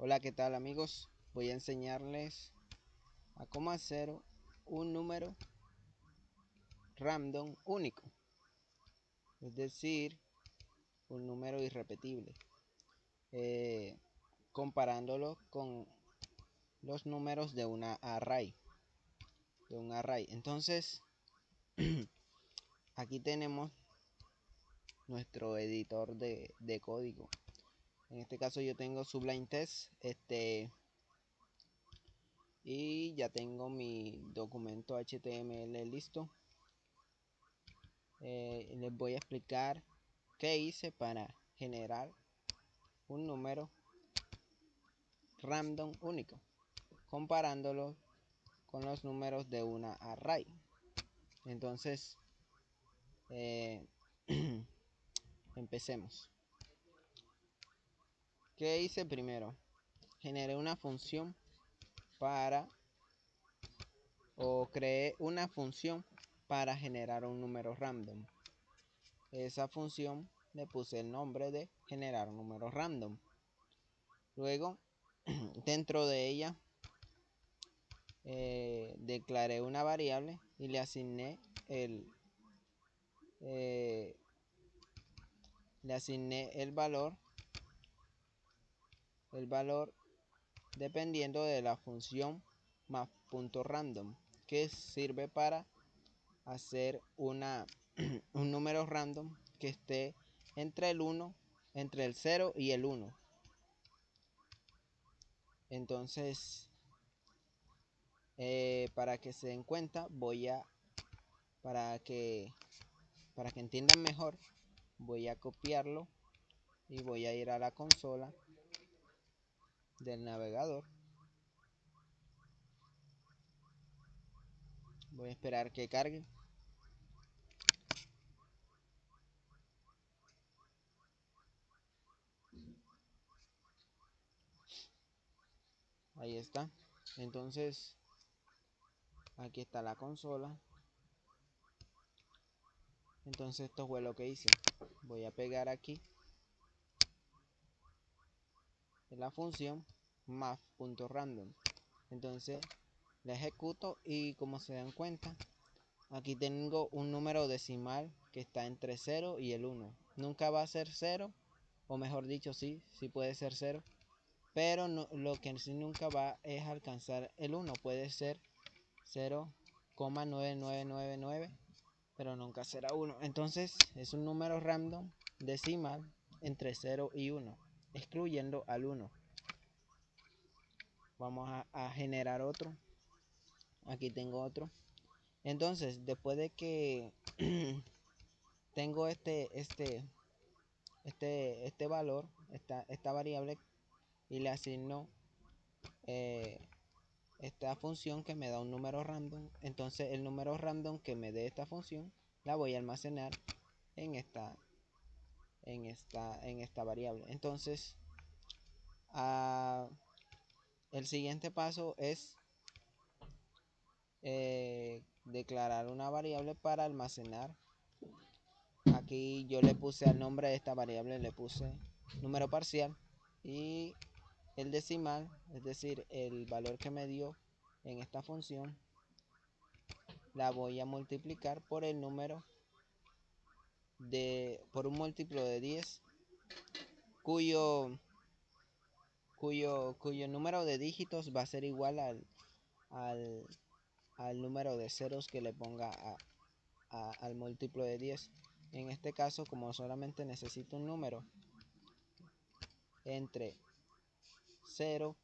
Hola, ¿qué tal amigos? Voy a enseñarles a cómo hacer un número random único, es decir, un número irrepetible, eh, comparándolo con los números de un array. Entonces, aquí tenemos nuestro editor de código. En este caso yo tengo Sublime Text, y ya tengo mi documento HTML listo. Les voy a explicar qué hice para generar un número random único, comparándolo con los números de una array. Entonces, empecemos. ¿Qué hice primero? Generé una función creé una función para generar un número random. Esa función le puse el nombre de generar un número random. Luego, dentro de ella, declaré una variable y le asigné el valor dependiendo de la función math.random, que sirve para hacer un número random que esté entre el 0 y el 1. Entonces, para que se den cuenta, para que entiendan mejor, voy a copiarlo y voy a ir a la consola del navegador. Voy a esperar que cargue. Ahí está. Entonces, aquí está la consola. Entonces esto fue lo que hice. Voy a pegar aquí en la función math.random. Entonces la ejecuto y como se dan cuenta, aquí tengo un número decimal que está entre 0 y el 1. Nunca va a ser 0, o mejor dicho, sí puede ser 0, pero no, lo que sí nunca va es alcanzar el 1. Puede ser 0,9999, pero nunca será 1. Entonces es un número random decimal entre 0 y 1, excluyendo al 1. Vamos a generar otro. Aquí tengo otro. Entonces, después de que tengo este valor, esta variable, y le asigno esta función que me da un número random, entonces el número random que me dé esta función la voy a almacenar en esta variable. Entonces, el siguiente paso es declarar una variable para almacenar. Aquí yo le puse al nombre de esta variable, le puse número parcial, y el decimal, es decir, el valor que me dio en esta función, la voy a multiplicar por el número por un múltiplo de 10, cuyo número de dígitos va a ser igual al número de ceros que le ponga al múltiplo de 10. En este caso, como solamente necesito un número entre 0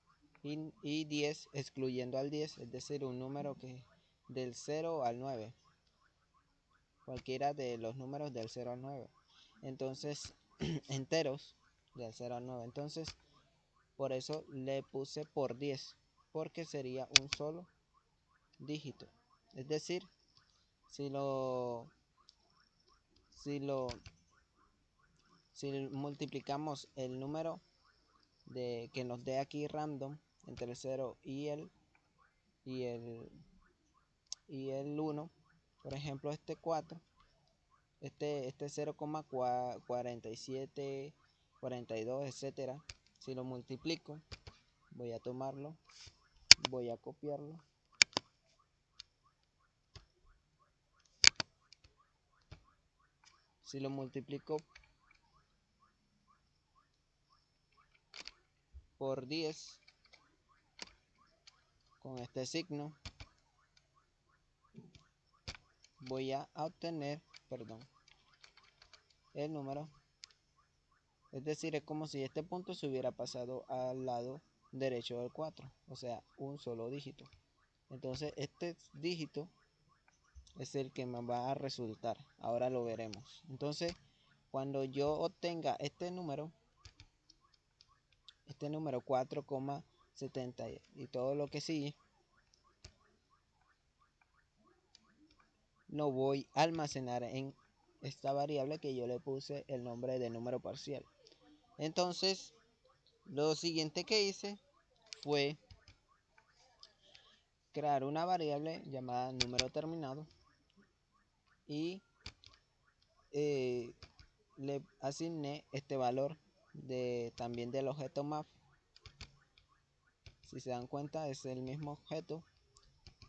y 10, excluyendo al 10, es decir, un número que del 0 al 9, cualquiera de los números del 0 al 9, entonces enteros del 0 al 9, entonces por eso le puse por 10, porque sería un solo dígito. Es decir, si multiplicamos el número que nos dé aquí random entre el 0 y el 1, por ejemplo este 4, este 0,47, 42, etcétera, si lo multiplico voy a tomarlo, voy a copiarlo. Si lo multiplico por 10 con este signo, voy a obtener, perdón, el número. Es decir, es como si este punto se hubiera pasado al lado derecho del 4, o sea, un solo dígito. Entonces este dígito es el que me va a resultar. Ahora lo veremos. Entonces, cuando yo obtenga este número 4,70 y todo lo que sigue, lo voy a almacenar en esta variable que yo le puse el nombre de número parcial. Entonces, lo siguiente que hice fue crear una variable llamada número terminado y le asigné este valor también del objeto map. Si se dan cuenta, es el mismo objeto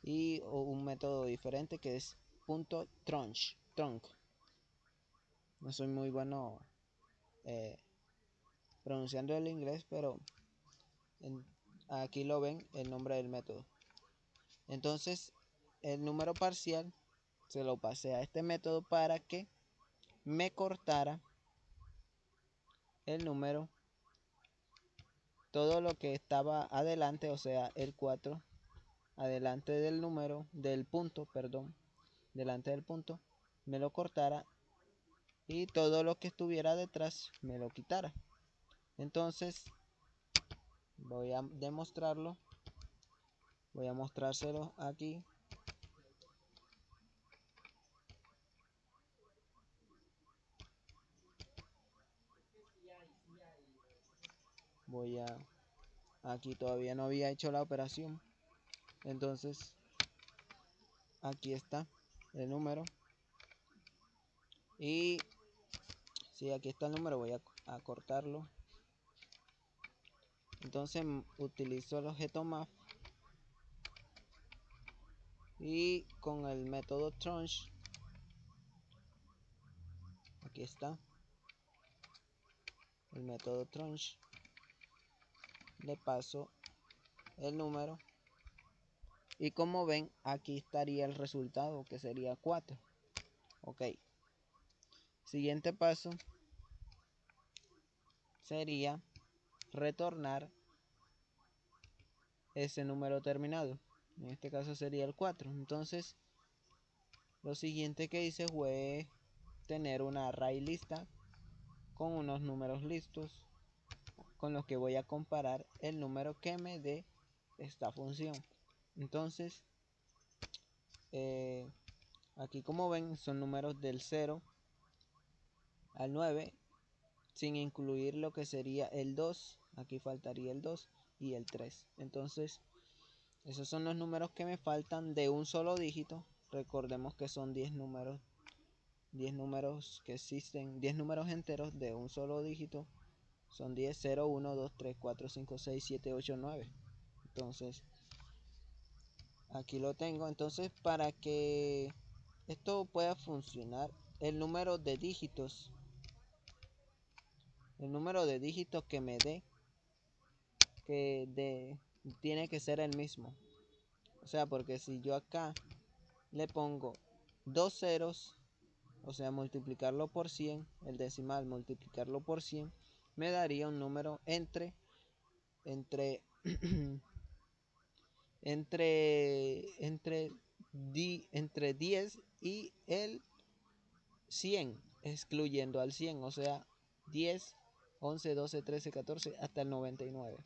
y un método diferente que es .trunc. No soy muy bueno pronunciando el inglés, pero aquí lo ven el nombre del método. Entonces, el número parcial se lo pasé a este método para que me cortara el número, todo lo que estaba adelante, o sea, el 4 adelante del número, del punto, perdón, delante del punto, me lo cortara y todo lo que estuviera detrás me lo quitara. Entonces, voy a demostrarlo, voy a mostrárselo aquí. Aquí todavía no había hecho la operación. Entonces, aquí está el número. Y si aquí está el número, voy a cortarlo. Entonces utilizo el objeto map y con el método trunc, aquí está el método trunc, le paso el número y como ven aquí estaría el resultado, que sería 4. Ok, siguiente paso sería retornar ese número terminado, en este caso sería el 4. Entonces lo siguiente que hice fue tener una array lista con unos números listos con los que voy a comparar el número que me dé esta función. Entonces aquí como ven son números del 0 al 9 sin incluir lo que sería el 2. Aquí faltaría el 2 y el 3. Entonces esos son los números que me faltan de un solo dígito. Recordemos que son 10 números que existen, 10 números enteros de un solo dígito. Son 10, 0, 1, 2, 3, 4, 5, 6, 7, 8, 9. Entonces, aquí lo tengo. Entonces, para que esto pueda funcionar, el número de dígitos que me dé, tiene que ser el mismo. O sea, porque si yo acá le pongo dos ceros, o sea, multiplicarlo por 100, el decimal multiplicarlo por 100, me daría un número entre entre 10 y el 100, excluyendo al 100, o sea, 10, 11, 12, 13, 14 hasta el 99.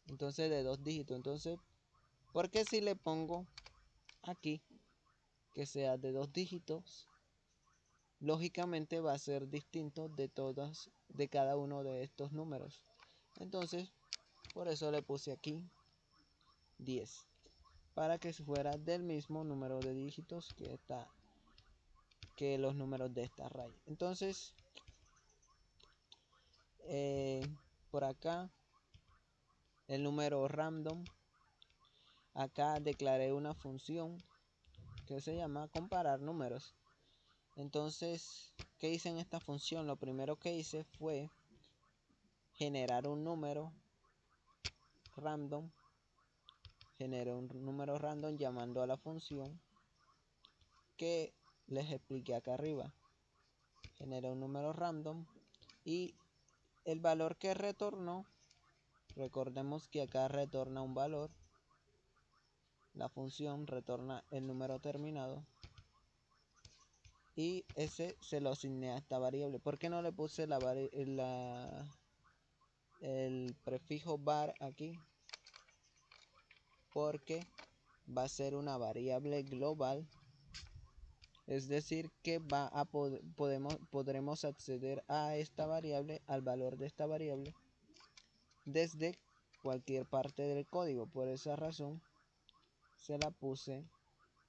Entonces de dos dígitos. Entonces, porque si le pongo aquí que sea de dos dígitos, lógicamente va a ser distinto de cada uno de estos números. Entonces, por eso le puse aquí 10, para que fuera del mismo número de dígitos que los números de esta array. Entonces, por acá el número random. Acá declaré una función que se llama comparar números. Entonces, ¿qué hice en esta función? Lo primero que hice fue generar un número random. Generé un número random llamando a la función que les expliqué acá arriba. Generé un número random y el valor que retornó, recordemos que acá retorna un valor. La función retorna el número terminado y ese se lo asigné a esta variable. ¿Por qué no le puse el prefijo var aquí? Porque va a ser una variable global, es decir que podremos acceder a esta variable, al valor de esta variable desde cualquier parte del código. Por esa razón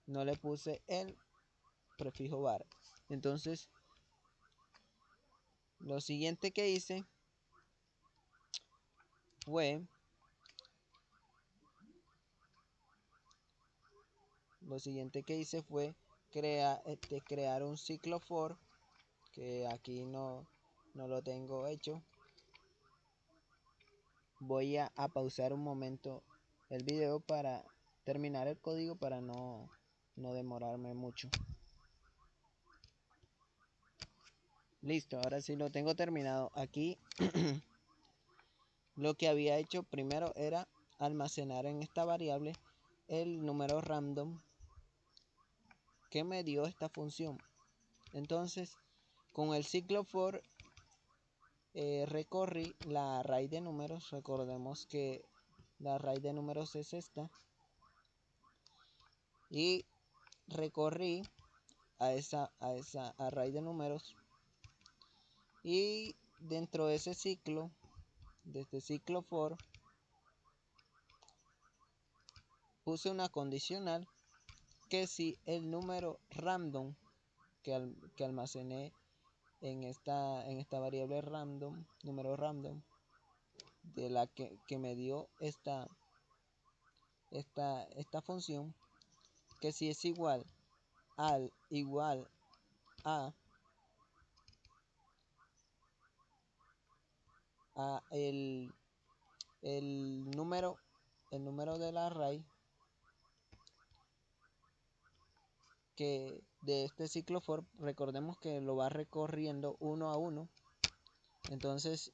no le puse el prefijo var. Entonces lo siguiente que hice fue crear un ciclo for, que aquí no lo tengo hecho. Voy a pausar un momento el video para terminar el código para no demorarme mucho. Listo, ahora sí lo tengo terminado. Aquí lo que había hecho primero era almacenar en esta variable el número random que me dio esta función. Entonces, con el ciclo for recorrí la array de números. Recordemos que la array de números es esta. Y recorrí a esa array de números. Y dentro de ese ciclo, de este ciclo for, puse una condicional que si el número random que almacené en esta variable random, número random, de la que me dio esta función, que si es igual a el número del array que de este ciclo for, recordemos que lo va recorriendo uno a uno. Entonces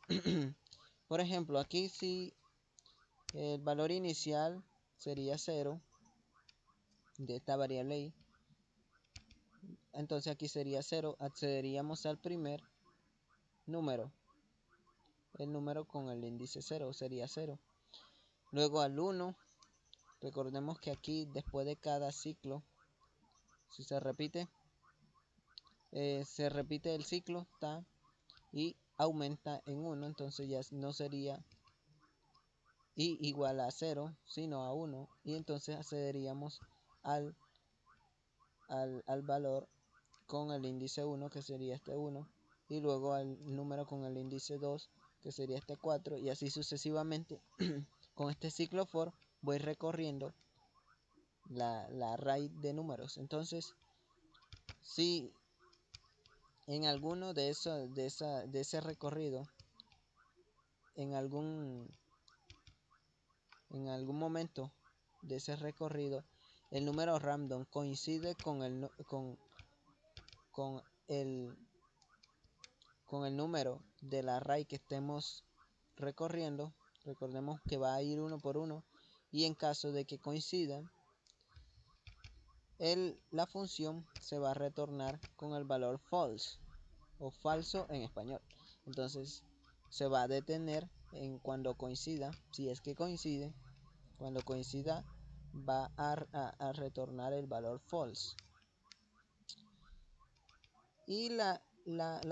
por ejemplo, aquí si el valor inicial sería 0 de esta variable i, entonces aquí sería 0, accederíamos al primer número, el número con el índice 0 sería 0. Luego al 1, recordemos que aquí después de cada ciclo, si se repite el ciclo y aumenta en 1, entonces ya no sería i igual a 0, sino a 1, y entonces accederíamos al valor con el índice 1, que sería este 1, y luego al número con el índice 2, que sería este 4, y así sucesivamente. Con este ciclo for voy recorriendo la array de números. Entonces, si en alguno de ese recorrido, en algún momento de ese recorrido, el número random coincide con el número del array que estemos recorriendo, recordemos que va a ir uno por uno, y en caso de que coincidan, la función se va a retornar con el valor false o falso en español. Entonces se va a detener en cuando coincida, si es que coincide. Cuando coincida va a retornar el valor false, y la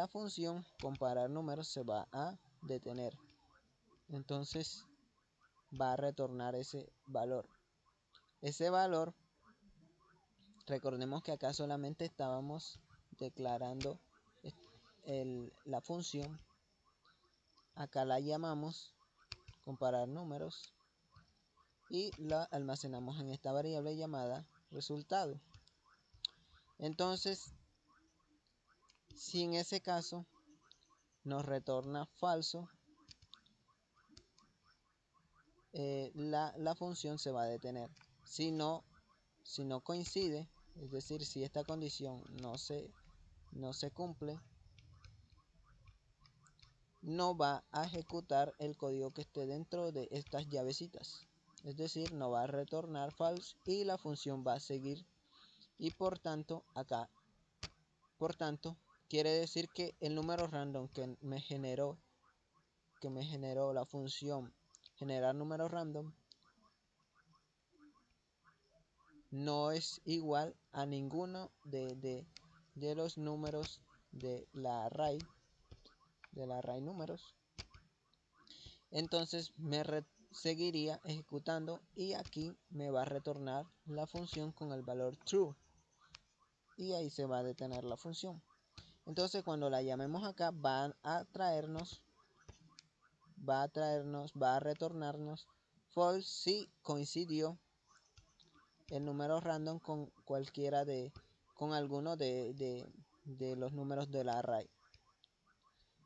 función comparar números se va a detener. Entonces va a retornar ese valor. Ese valor, recordemos que acá solamente estábamos declarando la función. Acá la llamamos comparar números, y la almacenamos en esta variable llamada resultado. Entonces, si en ese caso nos retorna falso, la función se va a detener. Si no coincide, es decir, si esta condición no se cumple, no va a ejecutar el código que esté dentro de estas llavecitas. Es decir, no va a retornar false y la función va a seguir. Y por tanto, quiere decir que el número random que me generó la función generar número random no es igual a ninguno de los números de la array números. Entonces seguiría ejecutando y aquí me va a retornar la función con el valor true y ahí se va a detener la función. Entonces cuando la llamemos acá va a retornarnos false si coincidió el número random con alguno de los números de la array.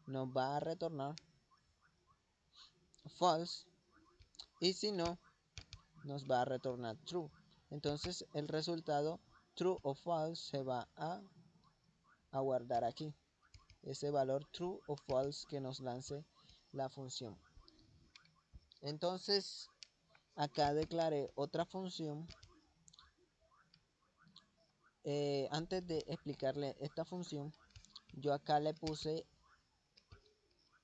Nos va a retornar false y si no, nos va a retornar true. Entonces el resultado true o false se va a guardar aquí, ese valor true o false que nos lance la función. Entonces acá declaré otra función. Antes de explicarle esta función, yo acá le puse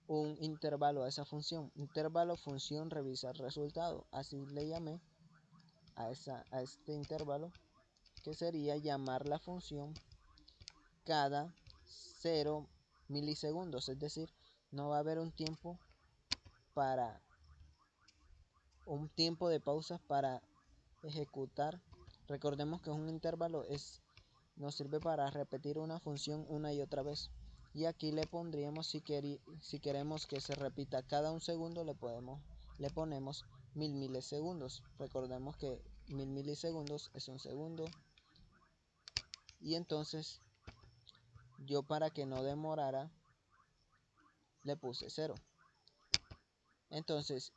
un intervalo a esa función. Intervalo función revisar resultado. Así le llamé a este intervalo, que sería llamar la función cada 0 milisegundos. Es decir, no va a haber un tiempo de pausas para ejecutar. Recordemos que un intervalo nos sirve para repetir una función una y otra vez. Y aquí le pondríamos, si queremos que se repita cada un segundo, le ponemos 1000 milisegundos. Recordemos que 1000 milisegundos es un segundo. Y entonces yo, para que no demorara, le puse 0. Entonces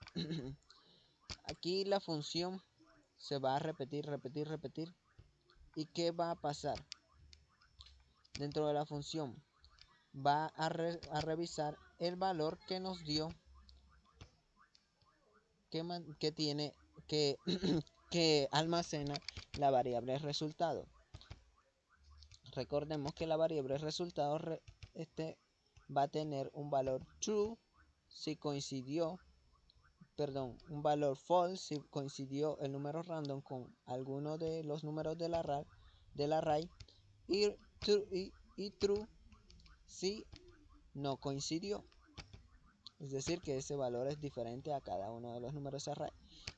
aquí la función se va a repetir. ¿Y qué va a pasar? Dentro de la función va a revisar el valor que nos dio, que almacena la variable resultado. Recordemos que la variable resultado va a tener un valor true si coincidió, un valor false si coincidió el número random con alguno de los números del array y true si no coincidió. Es decir, que ese valor es diferente a cada uno de los números array.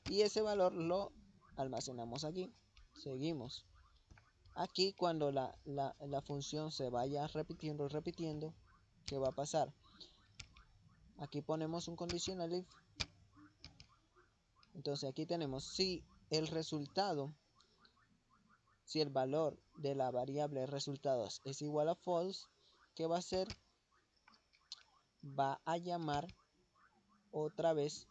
Y ese valor lo almacenamos aquí. Seguimos. Aquí, cuando la función se vaya repitiendo, ¿qué va a pasar? Aquí ponemos un conditional if. Entonces aquí tenemos si el valor de la variable resultados es igual a false, ¿qué va a hacer? Va a llamar otra vez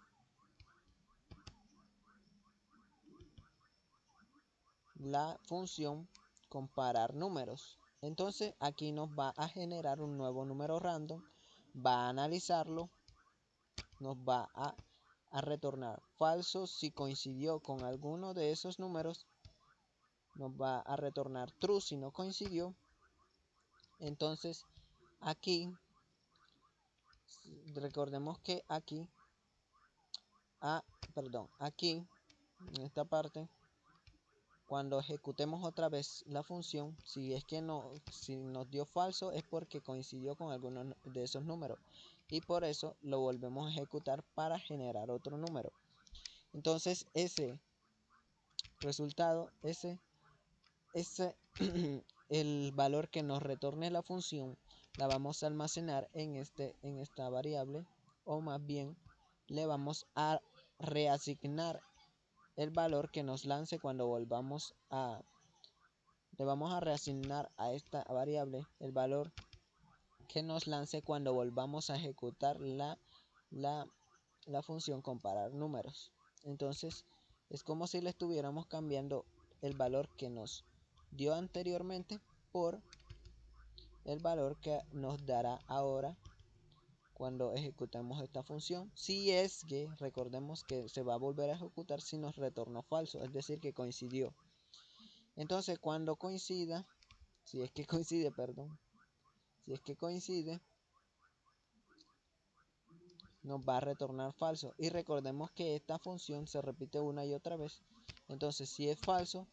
la función comparar números. Entonces aquí nos va a generar un nuevo número random, va a analizarlo, nos va a retornar falso si coincidió con alguno de esos números, nos va a retornar true si no coincidió. Entonces aquí recordemos que aquí en esta parte, cuando ejecutemos otra vez la función, si nos dio falso, es porque coincidió con alguno de esos números y por eso lo volvemos a ejecutar para generar otro número. Entonces ese resultado, el valor que nos retorne la función, la vamos a almacenar en esta variable, o más bien le vamos a reasignar el valor que nos lance cuando volvamos a... Le vamos a reasignar a esta variable el valor que nos lance cuando volvamos a ejecutar la función comparar números. Entonces es como si le estuviéramos cambiando el valor que nos dio anteriormente por el valor que nos dará ahora cuando ejecutemos esta función, si es que recordemos que se va a volver a ejecutar si nos retornó falso, es decir que coincidió. Entonces cuando coincida, si es que coincide, perdón, si es que coincide, nos va a retornar falso. Y recordemos que esta función se repite una y otra vez. Entonces si es falso,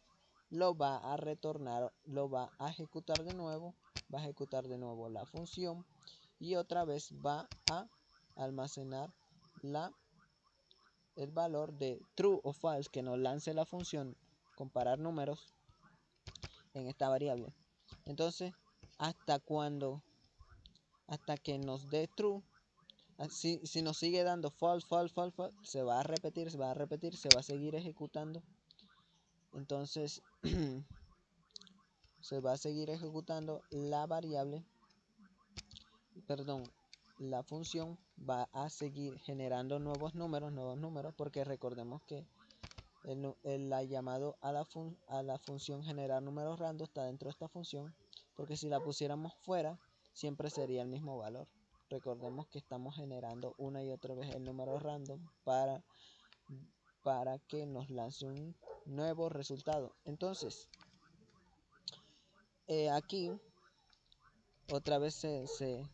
lo va a retornar, lo va a ejecutar de nuevo, va a ejecutar de nuevo la función y otra vez va a almacenar el valor de true o false que nos lance la función comparar números en esta variable. Entonces hasta que nos dé true, si nos sigue dando false, false, false, false, se va a repetir, se va a repetir, se va a seguir ejecutando. Entonces se va a seguir ejecutando la variable, perdón, la función va a seguir generando nuevos números, porque recordemos que el llamado a la función generar números random está dentro de esta función, porque si la pusiéramos fuera siempre sería el mismo valor. Recordemos que estamos generando una y otra vez el número random para que nos lance un nuevo resultado. Entonces aquí otra vez se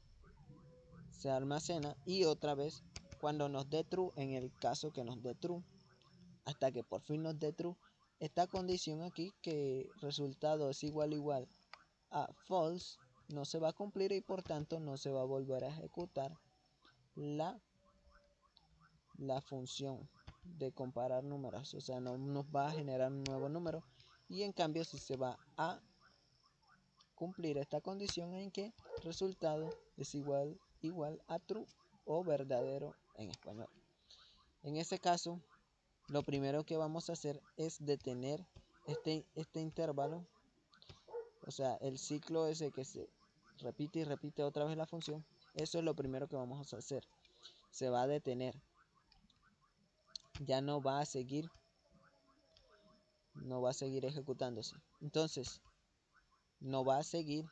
almacena y otra vez cuando nos dé true, en el caso que nos dé true, hasta que por fin nos dé true, esta condición aquí que resultado es igual a false no se va a cumplir y por tanto no se va a volver a ejecutar la función de comparar números, o sea no nos va a generar un nuevo número, y en cambio si se va a cumplir esta condición en que resultado es igual a true o verdadero en español. En ese caso lo primero que vamos a hacer es detener este intervalo, o sea el ciclo ese que se repite y repite otra vez la función. Eso es lo primero que vamos a hacer, se va a detener, ya no va a seguir ejecutándose. Entonces no va a seguir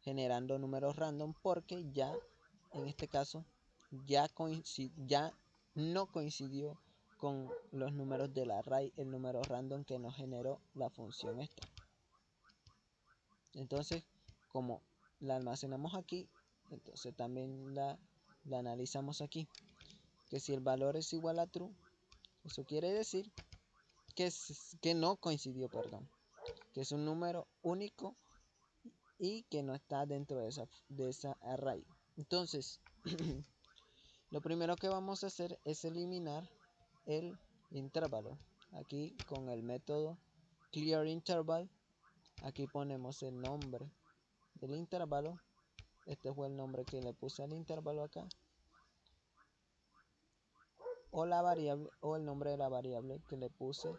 generando números random porque ya en este caso ya no coincidió con los números del array el número random que nos generó la función esta. Entonces como la almacenamos aquí, entonces también la analizamos aquí, que si el valor es igual a true, eso quiere decir que no coincidió, perdón, que es un número único y que no está dentro de esa array. Entonces lo primero que vamos a hacer es eliminar el intervalo. Aquí con el método clear interval, aquí ponemos el nombre del intervalo. Este fue el nombre que le puse al intervalo acá, o la variable, o el nombre de la variable que le puse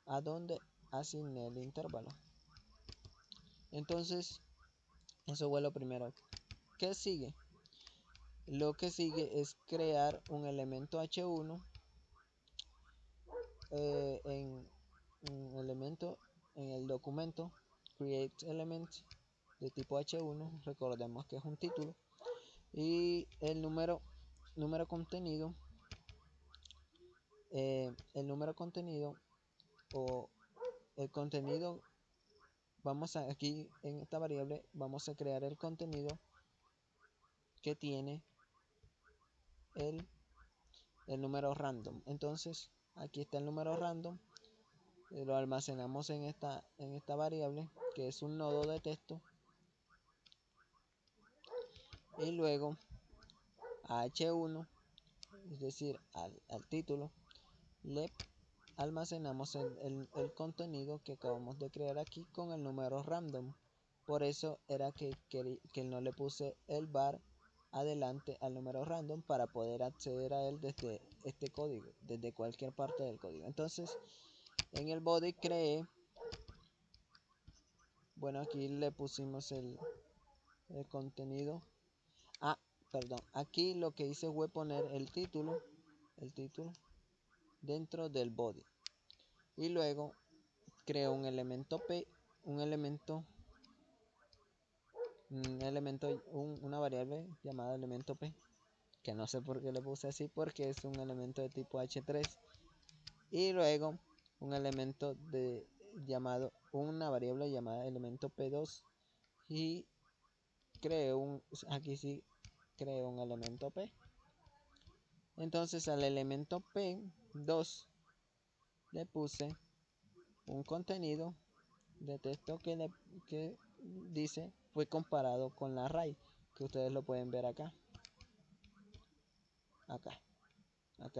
a donde asigné el intervalo. Entonces eso fue lo primero. ¿Qué sigue? Lo que sigue es crear un elemento h1 en un elemento en el documento create element de tipo h1. Recordemos que es un título, y el número contenido, el número contenido o el contenido, aquí en esta variable vamos a crear el contenido que tiene el número random. Entonces aquí está el número random, lo almacenamos en esta variable que es un nodo de texto, y luego a h1, es decir al título, le almacenamos el contenido que acabamos de crear aquí con el número random. Por eso era que no le puse el var adelante al número random para poder acceder a él desde este código, desde cualquier parte del código. Entonces, en el body creé, bueno, aquí le pusimos el contenido. Perdón, aquí lo que hice fue poner el título dentro del body. Y luego creo un elemento P, una variable llamada elemento P, que no sé por qué le puse así, porque es un elemento de tipo H3. Y luego un elemento una variable llamada elemento P2. Y aquí sí creo un elemento P. Entonces al elemento P2 le puse un contenido de texto que dice fue comparado con la array, que ustedes lo pueden ver acá. Acá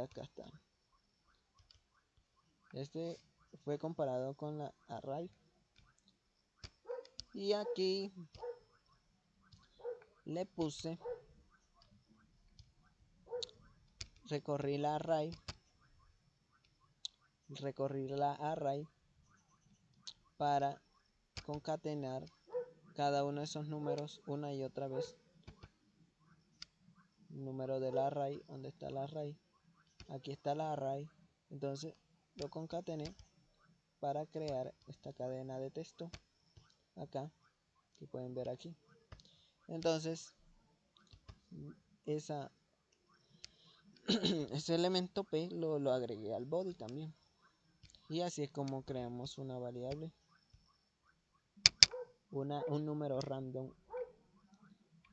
está. Este fue comparado con la array. Y aquí le puse, recorrí la array para concatenar cada uno de esos números una y otra vez. Número del array, ¿dónde está la array? Aquí está la array. Entonces lo concatené para crear esta cadena de texto acá, que pueden ver aquí. Entonces ese elemento P lo agregué al body también. Y así es como creamos una variable, un número random,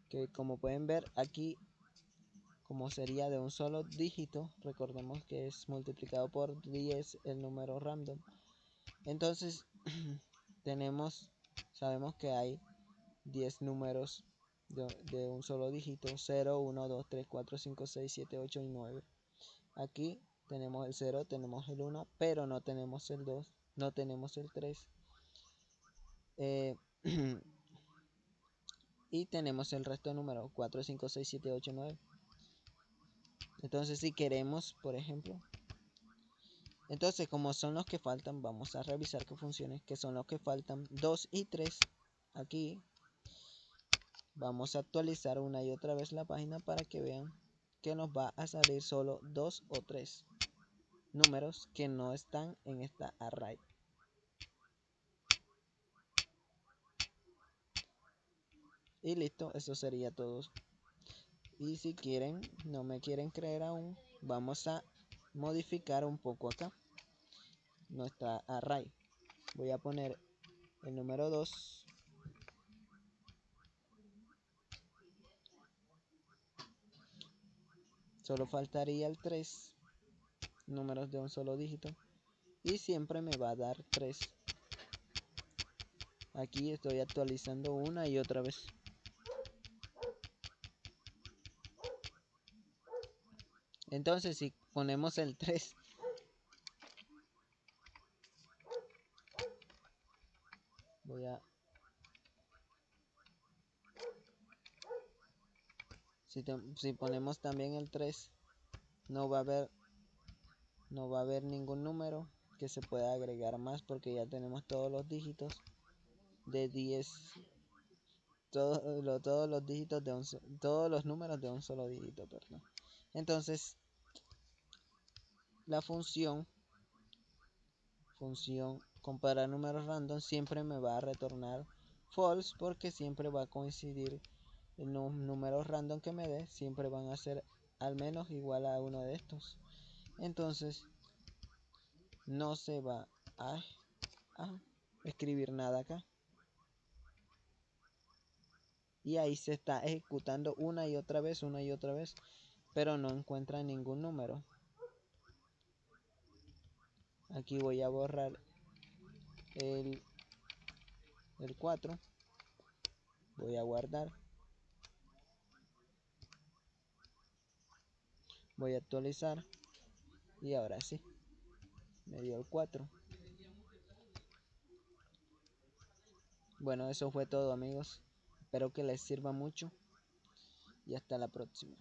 que como pueden ver aquí, como sería de un solo dígito, recordemos que es multiplicado por 10 el número random. Entonces sabemos que hay 10 números de un solo dígito: 0, 1, 2, 3, 4, 5, 6, 7, 8 y 9. Aquí tenemos el 0, tenemos el 1, pero no tenemos el 2, no tenemos el 3. Y tenemos el resto de números: 4, 5, 6, 7, 8, 9. Entonces si queremos, por ejemplo, entonces como son los que faltan, vamos a revisar que funcione, que son los que faltan 2 y 3. Aquí vamos a actualizar una y otra vez la página para que vean que nos va a salir solo 2 o 3 números que no están en esta array. Y listo, eso sería todo. Y si quieren, no me quieren creer aún, vamos a modificar un poco acá nuestra array. Voy a poner el número 2. Solo faltaría el 3, números de un solo dígito, y siempre me va a dar 3. Aquí estoy actualizando una y otra vez. Entonces si ponemos el 3, si ponemos también el 3, no va a haber ningún número que se pueda agregar más, porque ya tenemos todos los dígitos de 10, todos los dígitos todos los números de un solo dígito, perdón. Entonces la función comparar números random siempre me va a retornar false, porque siempre va a coincidir los números random que me dé, siempre van a ser al menos igual a uno de estos. Entonces no se va a escribir nada acá, y ahí se está ejecutando una y otra vez, pero no encuentra ningún número. Aquí voy a borrar el 4, voy a guardar, voy a actualizar, y ahora sí me dio el 4. Bueno, eso fue todo, amigos. Espero que les sirva mucho. y hasta la próxima.